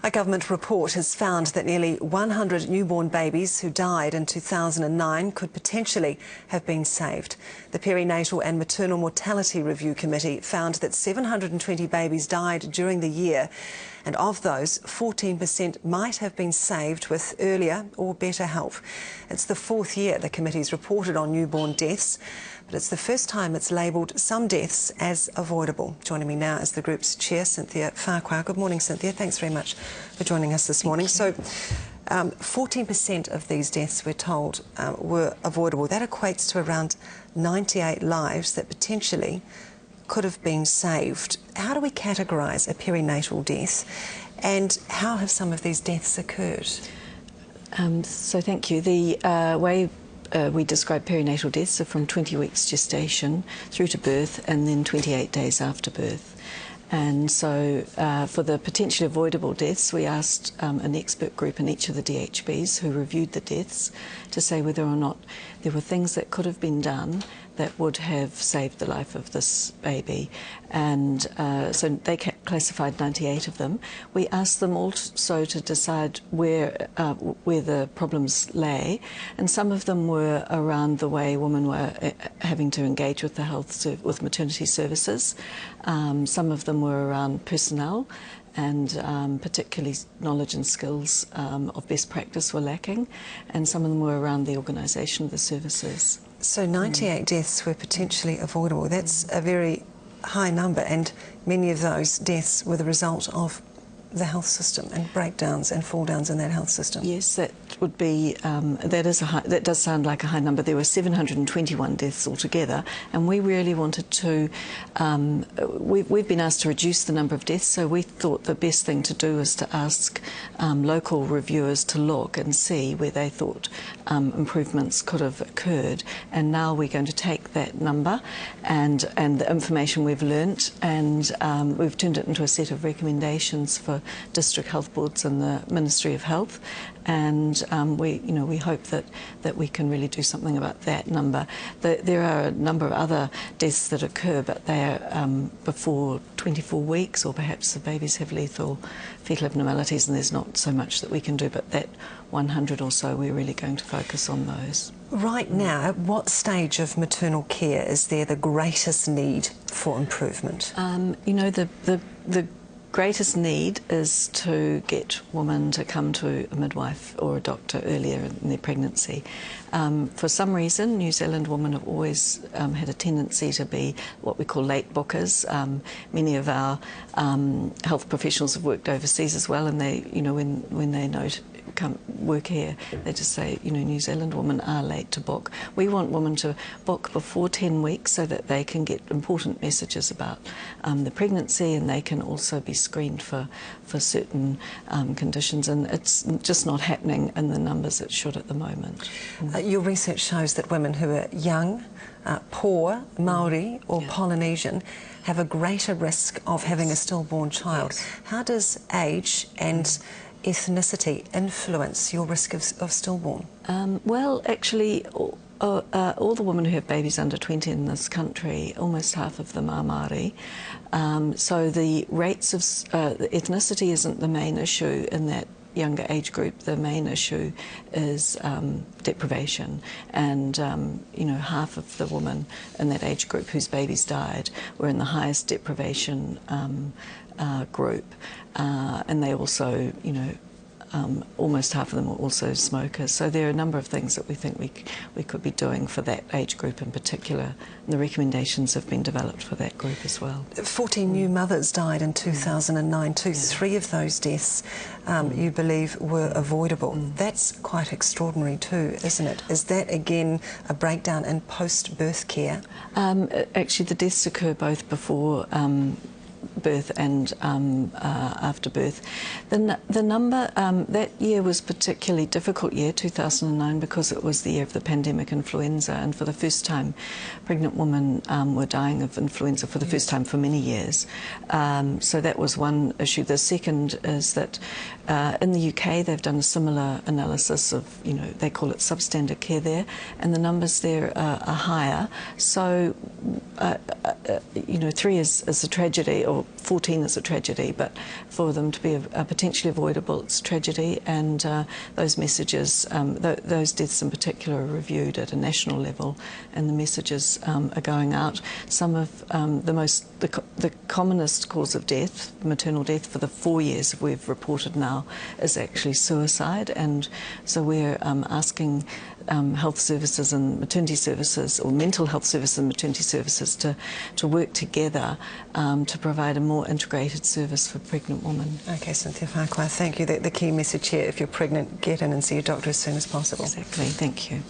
A government report has found that nearly 100 newborn babies who died in 2009 could potentially have been saved. The Perinatal and Maternal Mortality Review Committee found that 720 babies died during the year, and of those, 14% might have been saved with earlier or better help. It's the fourth year the committee's reported on newborn deaths, but it's the first time it's labelled some deaths as avoidable. Joining me now is the group's chair, Cynthia Farquhar. Good morning, Cynthia. Thanks very much for joining us this morning. So, 14% of these deaths, we're told, were avoidable. That equates to around 98 lives that potentially could have been saved. How do we categorise a perinatal death, and how have some of these deaths occurred? So thank you. The way we describe perinatal deaths are from 20 weeks gestation through to birth and then 28 days after birth. And so for the potentially avoidable deaths, we asked an expert group in each of the DHBs who reviewed the deaths to say whether or not there were things that could have been done that would have saved the life of this baby. And so they classified 98 of them. We asked them also to decide where the problems lay, and some of them were around the way women were having to engage with with maternity services. Some of them were around personnel, and particularly knowledge and skills of best practice were lacking, and some of them were around the organisation of the services. So 98 deaths were potentially avoidable. That's a very high number, and many of those deaths were the result of the health system and breakdowns and fall downs in that health system. Yes, that would be that does sound like a high number. There were 721 deaths altogether, and we really wanted to. We've been asked to reduce the number of deaths, so we thought the best thing to do is to ask local reviewers to look and see where they thought improvements could have occurred. And now we're going to take that number and the information we've learnt, and we've turned it into a set of recommendations for district health boards and the Ministry of Health, and we hope that we can really do something about that number. There are a number of other deaths that occur, but they are before 24 weeks, or perhaps the babies have lethal fetal abnormalities, and there's not so much that we can do. But that 100 or so, we're really going to focus on those. Right now, at what stage of maternal care is there the greatest need for improvement? The greatest need is to get women to come to a midwife or a doctor earlier in their pregnancy. For some reason, New Zealand women have always had a tendency to be what we call late bookers. Many of our health professionals have worked overseas as well, and they, when they know to come work here, they just say, New Zealand women are late to book. We want women to book before 10 weeks so that they can get important messages about the pregnancy, and they can also be screened for certain conditions, and it's just not happening in the numbers it should at the moment. Your research shows that women who are young, poor, Māori or Polynesian have a greater risk of having a stillborn child. Yes. How does age and ethnicity influence your risk of stillborn? Well, actually, all the women who have babies under 20 in this country, almost half of them are Māori. So the rates of the ethnicity isn't the main issue in that younger age group. The main issue is deprivation, and half of the women in that age group whose babies died were in the highest deprivation group, and they also, almost half of them were also smokers. So there are a number of things that we think we could be doing for that age group in particular. And the recommendations have been developed for that group as well. 14 new mothers died in 2009. Three of those deaths, you believe, were avoidable. That's quite extraordinary too, isn't it? Is that again a breakdown in post-birth care? Actually, the deaths occur both before birth and after birth. The number, that year was a particularly difficult year, 2009, because it was the year of the pandemic influenza, and for the first time pregnant women were dying of influenza for the first time for many years. So that was one issue. The second is that in the UK they've done a similar analysis of, they call it substandard care there, and the numbers there are higher. So, 3 is a tragedy, or 14 is a tragedy, but for them to be a potentially avoidable, it's tragedy. And those messages, those deaths in particular, are reviewed at a national level, and the messages are going out. Some of the commonest cause of death, maternal death, for the 4 years we've reported now, is actually suicide. And so we're asking health services and maternity services, or mental health services and maternity services, to work together to provide a more integrated service for pregnant women. Okay, Cynthia Farquhar, thank you. The key message here: if you're pregnant, get in and see your doctor as soon as possible. Exactly, thank you.